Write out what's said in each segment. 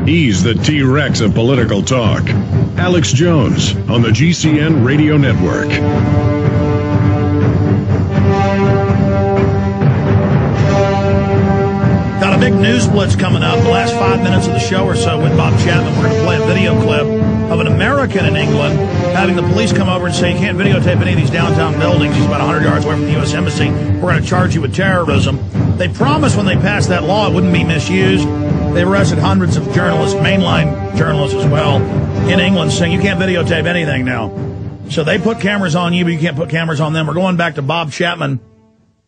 He's the T-Rex of political talk. Alex Jones on the GCN Radio Network. Got a big news blitz coming up. The last 5 minutes of the show or so with Bob Chapman. We're going to play a video clip of an American in England having the police come over and say, you can't videotape any of these downtown buildings. He's about 100 yards away from the U.S. Embassy. We're going to charge you with terrorism. They promised when they passed that law it wouldn't be misused. They've arrested hundreds of journalists, mainline journalists as well, in England, saying you can't videotape anything now. So they put cameras on you, but you can't put cameras on them. We're going back to Bob Chapman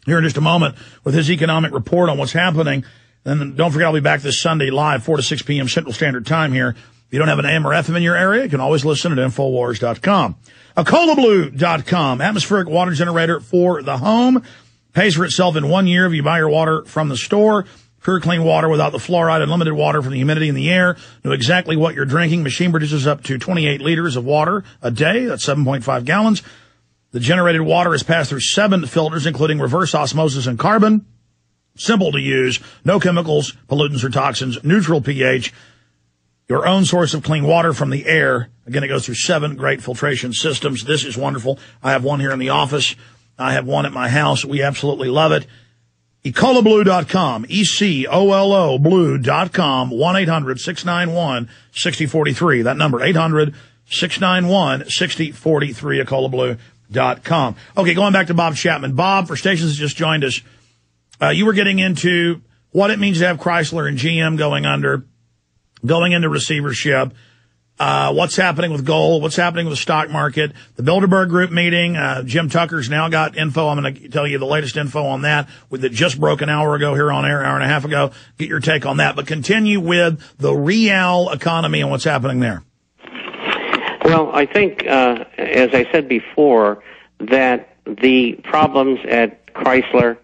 here in just a moment with his economic report on what's happening. And don't forget, I'll be back this Sunday live, 4 to 6 p.m. Central Standard Time here. If you don't have an AM or FM in your area, you can always listen at Infowars.com. Colablue.com, atmospheric water generator for the home. Pays for itself in 1 year if you buy your water from the store. Pure clean water without the fluoride and limited water from the humidity in the air. Know exactly what you're drinking. Machine produces up to 28 liters of water a day. That's 7.5 gallons. The generated water is passed through 7 filters, including reverse osmosis and carbon. Simple to use. No chemicals, pollutants, or toxins. Neutral pH. Your own source of clean water from the air. Again, it goes through 7 great filtration systems. This is wonderful. I have one here in the office. I have one at my house. We absolutely love it. Ecoloblue.com, ECOLO blue.com, 1-800-691-6043. That number, 800-691-6043, ecoloblue.com. Okay, going back to Bob Chapman. Bob, for stations that just joined us, you were getting into what it means to have Chrysler and GM going into receivership, what's happening with gold, what's happening with the stock market, the Bilderberg Group meeting. Jim Tucker's now got info. I'm going to tell you the latest info on that that just broke an hour ago here on air, hour and a half ago. Get your take on that. But continue with the real economy and what's happening there. Well, I think, as I said before, that the problems at Chrysler,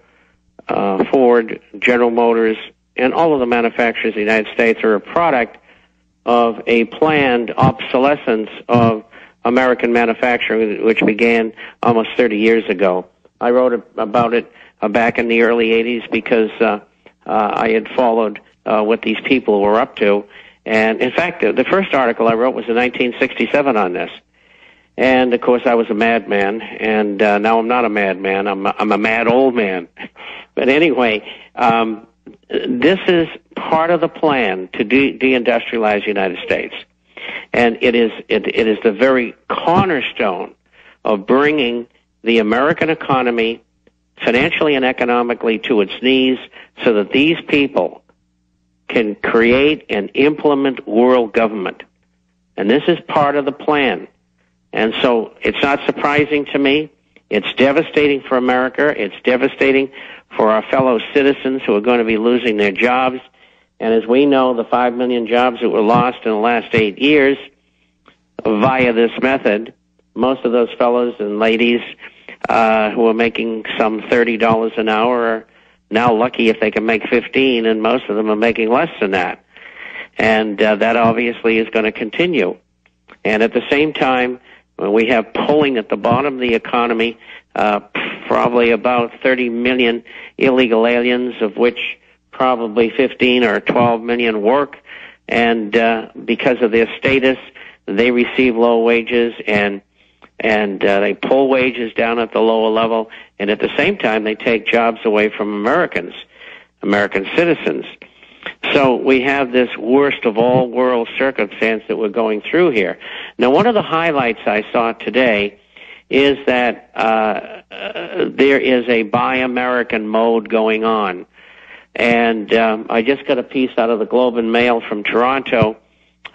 Ford, General Motors, and all of the manufacturers in the United States are a product of a planned obsolescence of American manufacturing, which began almost 30 years ago. I wrote about it back in the early 80s because I had followed what these people were up to. And, in fact, the first article I wrote was in 1967 on this. And, of course, I was a madman, and now I'm not a madman. I'm a mad old man. But anyway, this is part of the plan to deindustrialize the United States. And it is the very cornerstone of bringing the American economy financially and economically to its knees so that these people can create and implement world government. And this is part of the plan. And so it's not surprising to me. It's devastating for America. It's devastating for our fellow citizens who are going to be losing their jobs. And as we know, the 5 million jobs that were lost in the last 8 years via this method, most of those fellows and ladies who are making some $30 an hour are now lucky if they can make 15, and most of them are making less than that. And that obviously is going to continue. And at the same time, we have pulling at the bottom of the economy, probably about 30 million illegal aliens, of which probably 15 or 12 million work. And because of their status, they receive low wages, and they pull wages down at the lower level. And at the same time, they take jobs away from American citizens. So we have this worst of all world circumstance that we're going through here. Now, one of the highlights I saw today is that there is a Buy American mode going on. And I just got a piece out of the Globe and Mail from Toronto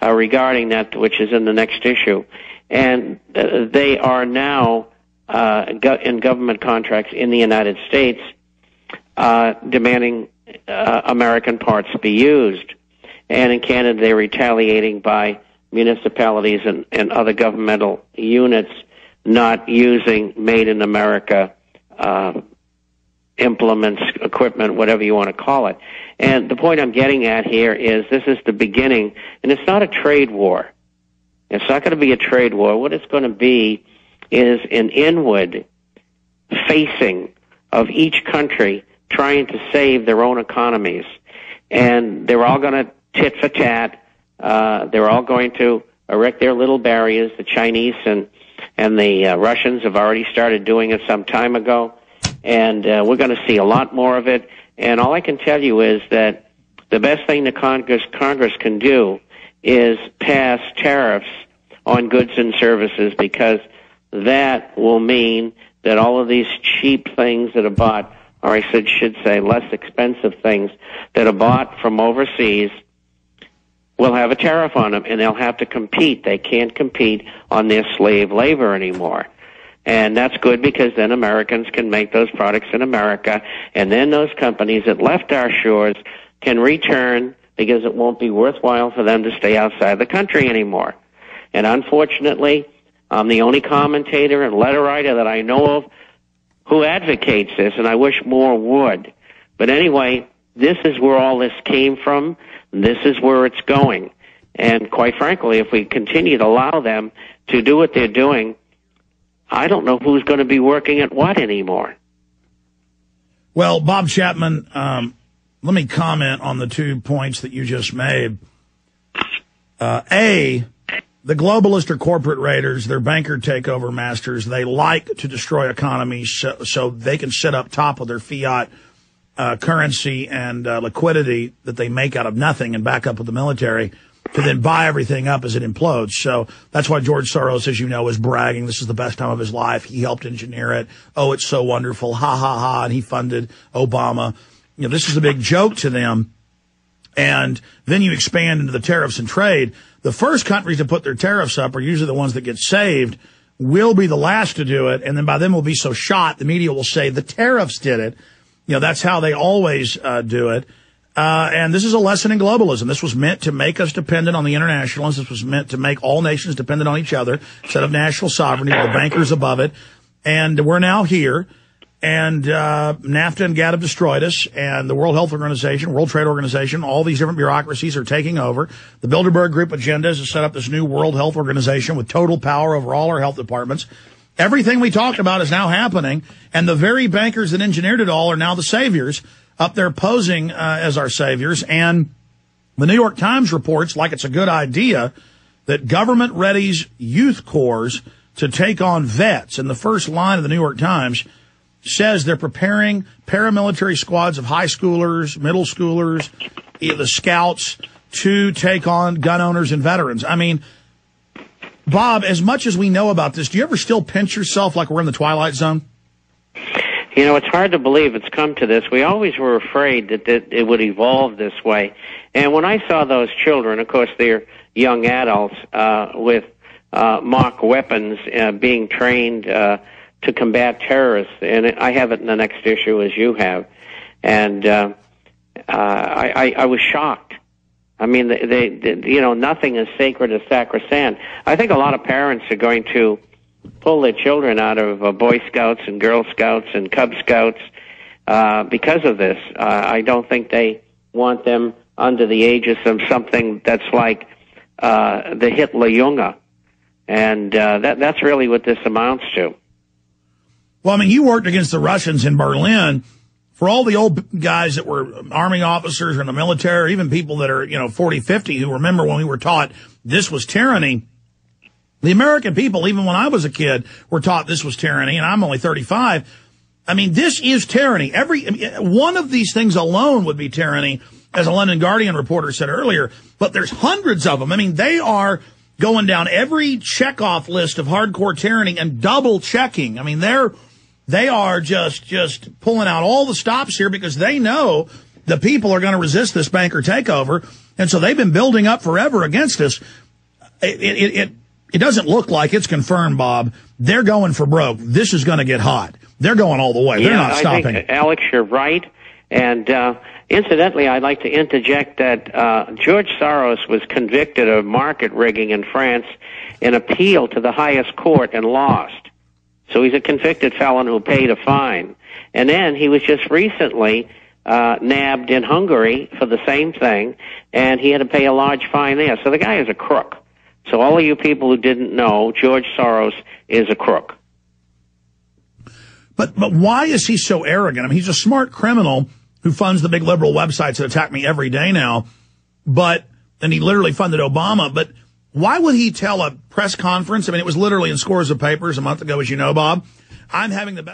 regarding that, which is in the next issue. And they are now in government contracts in the United States demanding American parts be used. And in Canada, they're retaliating by municipalities and other governmental units not using made in America implements, equipment, whatever you want to call it. And the point I'm getting at here is this is the beginning, and it's not a trade war. It's not going to be a trade war. What it's going to be is an inward facing of each country trying to save their own economies. And they're all going to tit for tat They're all going to erect their little barriers. The Chinese and the Russians have already started doing it some time ago, and we're going to see a lot more of it. And all I can tell you is that the best thing the Congress can do is pass tariffs on goods and services, because that will mean that all of these cheap things that are bought, or I should say less expensive things that are bought from overseas, will have a tariff on them, and they'll have to compete. They can't compete on their slave labor anymore. And that's good, because then Americans can make those products in America, and then those companies that left our shores can return, because it won't be worthwhile for them to stay outside the country anymore. And unfortunately, I'm the only commentator and letter writer that I know of who advocates this, and I wish more would. But anyway, this is where all this came from. This is where it's going. And quite frankly, if we continue to allow them to do what they're doing, I don't know who's going to be working at what anymore. Well, Bob Chapman, let me comment on the 2 points that you just made. The globalist or corporate raiders, they're banker takeover masters. They like to destroy economies so they can sit up top of their fiat currency and liquidity that they make out of nothing and back up with the military to then buy everything up as it implodes. So that's why George Soros, as you know, is bragging this is the best time of his life. He helped engineer it. Oh, it's so wonderful. Ha, ha, ha. And he funded Obama. You know, this is a big joke to them. And then you expand into the tariffs and trade. The first countries to put their tariffs up are usually the ones that get saved. We'll be the last to do it. And then by then we'll be so shot, the media will say the tariffs did it. You know, that's how they always do it. And this is a lesson in globalism. This was meant to make us dependent on the internationalists. This was meant to make all nations dependent on each other instead of national sovereignty, the bankers above it. And we're now here. And NAFTA and GATT have destroyed us, and the World Health Organization, World Trade Organization, all these different bureaucracies are taking over. The Bilderberg Group agenda is to set up this new World Health Organization with total power over all our health departments. Everything we talked about is now happening, and the very bankers that engineered it all are now the saviors, up there posing as our saviors. And the New York Times reports, like it's a good idea, that government readies youth corps to take on vets. And the first line of the New York Times says they're preparing paramilitary squads of high schoolers, middle schoolers, the scouts to take on gun owners and veterans. I mean, Bob, as much as we know about this, do you ever still pinch yourself like we're in the Twilight Zone? You know, it's hard to believe it's come to this. We always were afraid that it would evolve this way. And when I saw those children, of course, they're young adults with mock weapons being trained to combat terrorists, and I have it in the next issue as you have, and I was shocked. I mean, they you know, nothing is sacred as sacrosanct. I think a lot of parents are going to pull their children out of Boy Scouts and Girl Scouts and Cub Scouts because of this. I don't think they want them under the aegis of something that's like the Hitler Junge, and that's really what this amounts to. Well, I mean, you worked against the Russians in Berlin. For all the old guys that were Army officers or in the military, or even people that are, 40, 50, who remember when we were taught this was tyranny, the American people, even when I was a kid, were taught this was tyranny, and I'm only 35. I mean, this is tyranny. One of these things alone would be tyranny, as a London Guardian reporter said earlier, but there's hundreds of them. I mean, they are going down every checkoff list of hardcore tyranny and double checking. I mean, they are just pulling out all the stops here because they know the people are going to resist this banker takeover. And so they've been building up forever against us. It doesn't look like it's confirmed, Bob. They're going for broke. This is going to get hot. They're going all the way. They're not stopping. I think, Alex, you're right. And incidentally, I'd like to interject that George Soros was convicted of market rigging in France and appealed to the highest court and lost. So he's a convicted felon who paid a fine. And then he was just recently nabbed in Hungary for the same thing, and he had to pay a large fine there. So the guy is a crook. So all of you people who didn't know, George Soros is a crook. But why is he so arrogant? I mean, he's a smart criminal who funds the big liberal websites that attack me every day now. But and he literally funded Obama. But why would he tell a press conference? I mean, it was literally in scores of papers a month ago, as you know, Bob. I'm having the best